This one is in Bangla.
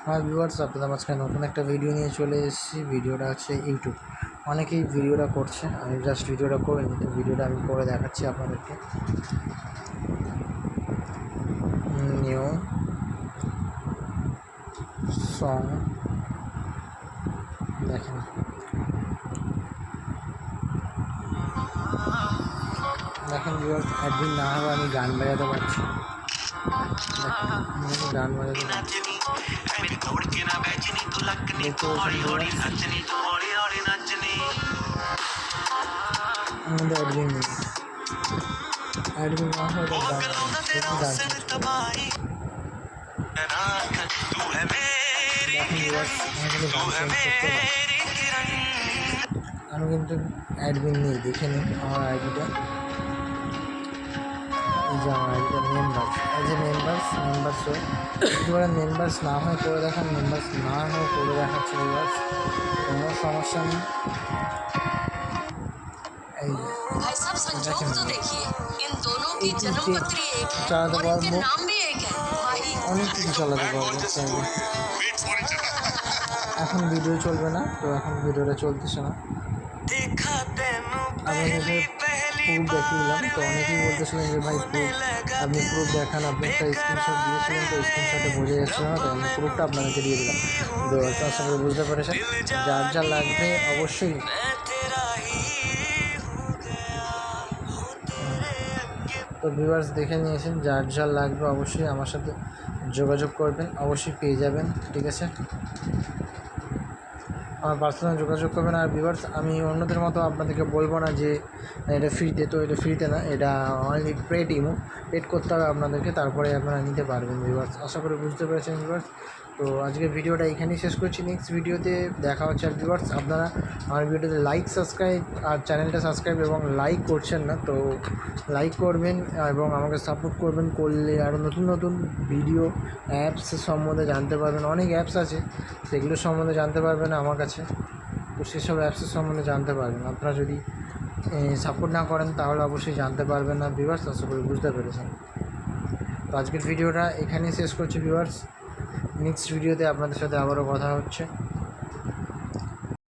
আমার ভিউয়ার্স, আপনাদের মাঝখানে নতুন একটা ভিডিও নিয়ে চলে এসেছি। ভিডিওটা হচ্ছে ইউটিউব। অনেকেই ভিডিওটা করছে, আমি জাস্ট ভিডিওটা করে নিই, তো ভিডিওটা আমি করে দেখাচ্ছি আপনাদেরকে। নিউ সং দেখেন, ভিউয়ার্স অ্যাডমিন না হবে আমি গান বাজাতে পারছি। গান বাজাতে পারছি, আমাদের অ্যাডমিন নেই। অ্যাডমিন না হয় তো গান আমি কিন্তু অ্যাডমিন নেই, দেখে নিন আমার আইডিটা। এই যে আমার আইডিটা মেম্বার্স, এই যে মেম্বার্স এবারে মেম্বার্স না হয় করে দেখান, মেম্বার্স না হয় করে দেখাচ্ছে ভিউয়ার্স, কোনো সমস্যা নেই। এই চালাতে পারবো, অনেক কিছু চালাতে পারবো। এখন ভিডিও চলবে না, তো এখন ভিডিওটা চলতেছে না। আমি এসে প্রুফ দেখিয়ে দিলাম, তো অনেকেই বলতেছিলেন যে ভাই আপনি প্রুফ দেখান, আপনি একটা স্ক্রিনশট দিয়েছিলেন, তো স্ক্রিনশটে বোঝা যাচ্ছিল না, তো আমি প্রুফটা আপনাদেরকে দিয়ে দিলাম। তো আশা করে বুঝতে পেরেছেন, যার যা লাগবে অবশ্যই তো ভিউয়ার্স দেখে নিয়েছেন, যার যা লাগবে অবশ্যই আমার সাথে যোগাযোগ করবেন, অবশ্যই পেয়ে যাবেন, ঠিক আছে? আমার পার্সোনাল যোগাযোগ করবেন। আর ভিউয়ার্স, আমি অন্যদের মতো আপনাদেরকে বলবো না যে এটা ফ্রিতে, তো এটা ফ্রিতে না, এটা অনলি পেড পেড করতে হবে আপনাদেরকে, তারপরে আপনারা নিতে পারবেন। ভিউয়ার্স আশা করি বুঝতে পেরেছেন ভিউয়ার্স। তো আজকে ভিডিওটা এখানেই শেষ করছি, নেক্সট ভিডিওতে দেখা হচ্ছে। আর ভিউয়ার্স, আপনারা আমার ভিডিওতে সাবস্ক্রাইব আর চ্যানেলটা সাবস্ক্রাইব এবং লাইক করছেন না, তো লাইক করবেন এবং আমাকে সাপোর্ট করবেন, করলে আরও নতুন নতুন ভিডিও অ্যাপস সম্বন্ধে জানতে পারবেন। অনেক অ্যাপস আছে, সেগুলো সম্বন্ধে জানতে পারবেন আমার কাছে, তো সেসব অ্যাপসের সম্বন্ধে জানতে পারবেন। আপনারা যদি সাপোর্ট না করেন তাহলে অবশ্যই জানতে পারবেন না। ভিউয়ার্স আশা করি বুঝতে পেরেছেন। তো আজকের ভিডিওটা এখানেই শেষ করছি ভিউয়ার্স, নেক্সট ভিডিওতে আপনাদের সাথে আবারও কথা হচ্ছে।